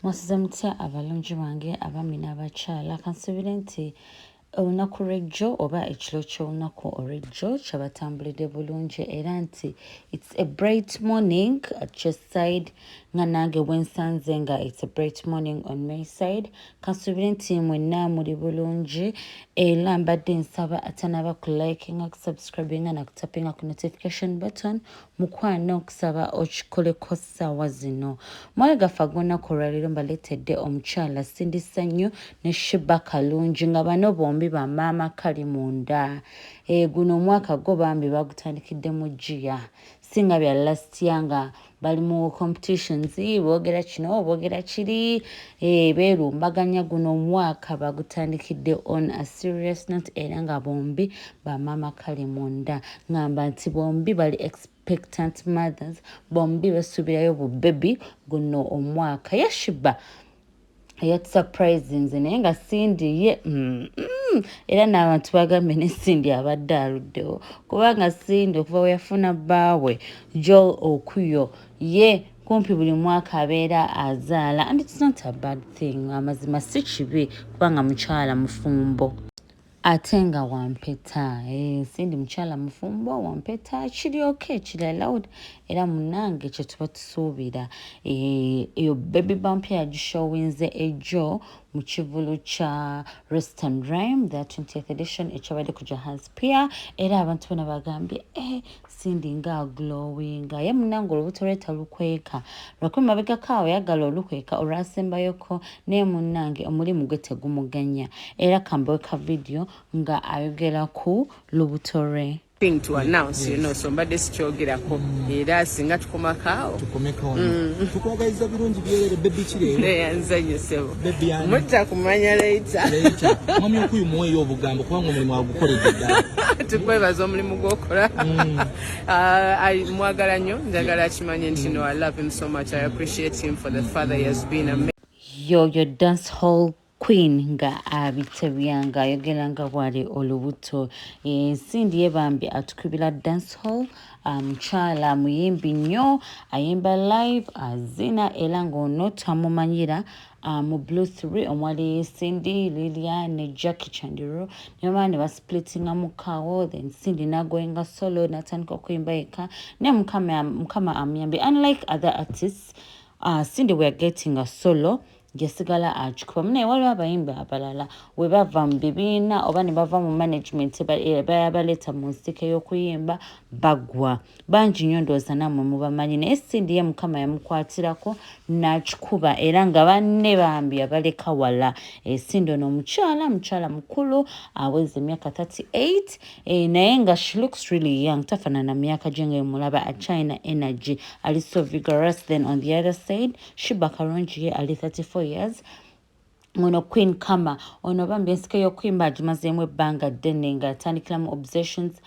Mwasiza mutya abalungi bange abami n'abakyala kansubira nti olunaku lw'ejjo oba ekiro ky'olunaku olw'ejjo kyabatambulidde bulungi era nti it's a bright morning at your side nga nange bwensanze nga it's a bright morning on my side kansubire nti mwenna muli bulungi era mbadde nsaba atanaba ku likinga ku subscribinga na kutapinga ku notification button mukwano okusaba okikoleko ssaawa zino mwana gaffe ag'olunaku olwaleero mbaleetedde omukyala Sindi Ssanyu ne Sheba kalungi nga bano bombi ba Maama Kalimunda. Guno omwaka gwo bambi bagutandikidde mu Jjiya singa bya last year nga bali mu competitions boogera kino boogera kiri beerumbaganya. Guno omwaka bagutandikidde on a serious note era nga bombi ba Maama Kalimunda ngamba nti bombi bali expectant mothers bombi basubirayo bu baby guno omwaka yashiba yet surprising naye nga Sindi ye era n'abantu bagambye ne Sindi abadde aluddewo kubanga Sindi okuva we yafuna bbaawe Joel Okuyo ye kumpi buli mwaka abeera azaala and it's not a bad thing amazima si kibi kubanga mukyala mufumbo ate nga wampeta Sindi mukyala mufumbo wampeta kiri okay kiri allowed era munange kye tuba tusuubira eyo baby bump yagishowinze ejjo mu kivulu kya Rest and Rhyme the 20th edition ekyabadde ku Johannesburg era abantu bonna bagambye Sindi nga glowing ye munange olubuto lwe talukweka lwakuba mabegako awo yagala olukweka olwasembayoko naye munange omulimu gwe tegumuganya era kambeweka video nga ayogera ku lubuto lwe thing to announce, you know, so mbadde sikyogerako era singa tukomako tukwagaliza birungi byerere baby kirero yanzanye sebo mutta kumanya later mami okuyu muweyo obugambo kubanga omulimu agukoledde ddala tukwebaza omulimu gwokola mwagala nnyo njagala kimanye nti no I love him so much I appreciate him for the father he has been your dance hall Queen nga abitebyanga ayogera nga bwali olubuto Sindi ye bambi atukubira dance hall mukyala muyimbi nnyo ayimba live azina era ng'ono tamumanyira mu Blue 3 omwali Sindi Lilia ne Jackie Chandiru niyo ne basplitinga mukawo then Sindi nagoyenga solo natandika okuyimba yekka ne mukama amuyambi unlike other artists Sindi we are getting a solo yasigala akikuba mune waliwo abayimbi abalala we bava mu bibiina oba ne bava mu management bayabaleeta mu nsika y'okuyimba bagwa bangi nnyo ndowooza nammwe mubamanyi naye Sindi ye mukama yamukwatirako n'akikuba era nga banne bambi abaleka wala Sindi ono mukyala mukulu aweza emyaka 38 naye nga she looks really young tafaanana myaka gye nga emulaba a China energy ali so vigorous then on the other side Sheba kalungi ye ali 34 years ono Queen Kama ono bambi ensika y'okuyimba agimazeemu ebbanga ddene nga atandikiramu obsessions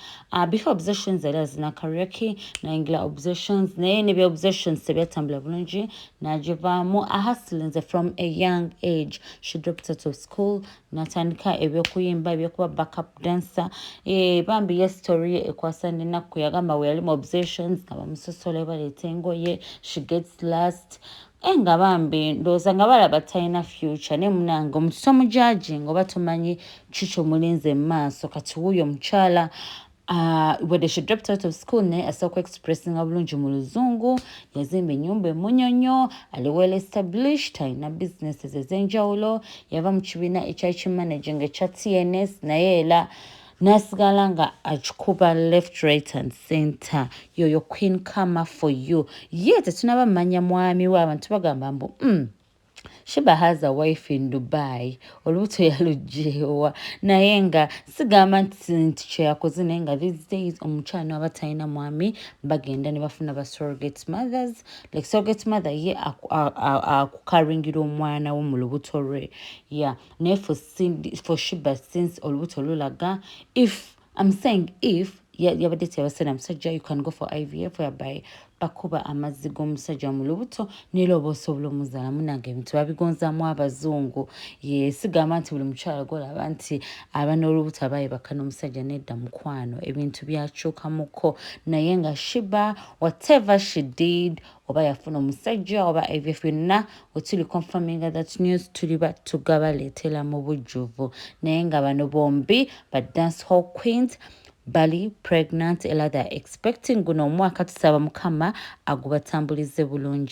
before obsessions era zina karaoke nayingira obsessions naye ne bya obsessions tebyatambula bulungi n'agivaamu ahustlinze from a young age she dropped out of school n'atandika ebyokuyimba ebyokuba backup dancer bambi ye story ye ekwasa n'ennaku yagamba we yali mu obsessions nga bamusosola baleeta engoye she gets last nga bambi ndowooza nga balaba talina future ne munange omuntu tomujajinga oba tomanyi kikyo mulinze mu maaso kati wuuyo mukyala whether she dropped out of school naye asooka expressinga bulungi mu luzungu yazimba ennyumba emunyonyo ali well established alina businesses ez'enjawulo yava mu kibiina ekyali kimanaginga ekya TNS naye era nasigala nga akikuba left right and center yoyo Queen Kama for you ye tetunaba mmanya mwami we abantu bagamba mbu Sheba has a wife in Dubai olubuto yalugyewa naye nga sigamba nti kye yakoze naye nga these days omukyala aba talina mwami bagenda ne bafuna ba surrogate mothers like surrogate mother ye akukaringira omwana wo mu lubuto lwe naye for Sheba since olubuto lulaga if I'm saying if yabadde teyabasena musajja, you can go for IVF whereby bakuba amazzi g'omusajja mu lubuto neera oba osobola omuzaala. Munange ebintu babigonzaamu abazungu. Sigamba nti buli mukyala gwolaba nti aba n'olubuto aba yebaka n'omusajja, nedda mukwano, ebintu byakyukamuko. Naye nga Sheba, whatever she did, oba yafuna omusajja oba IVF, yonna wetuli confirming that news tuliba tugabaleetera mu bujjuvu. Naye nga bano bombi ba dancehall queens bali pregnant era they are expecting. Guno omwaka tusaba Mukama agubatambulize bulungi.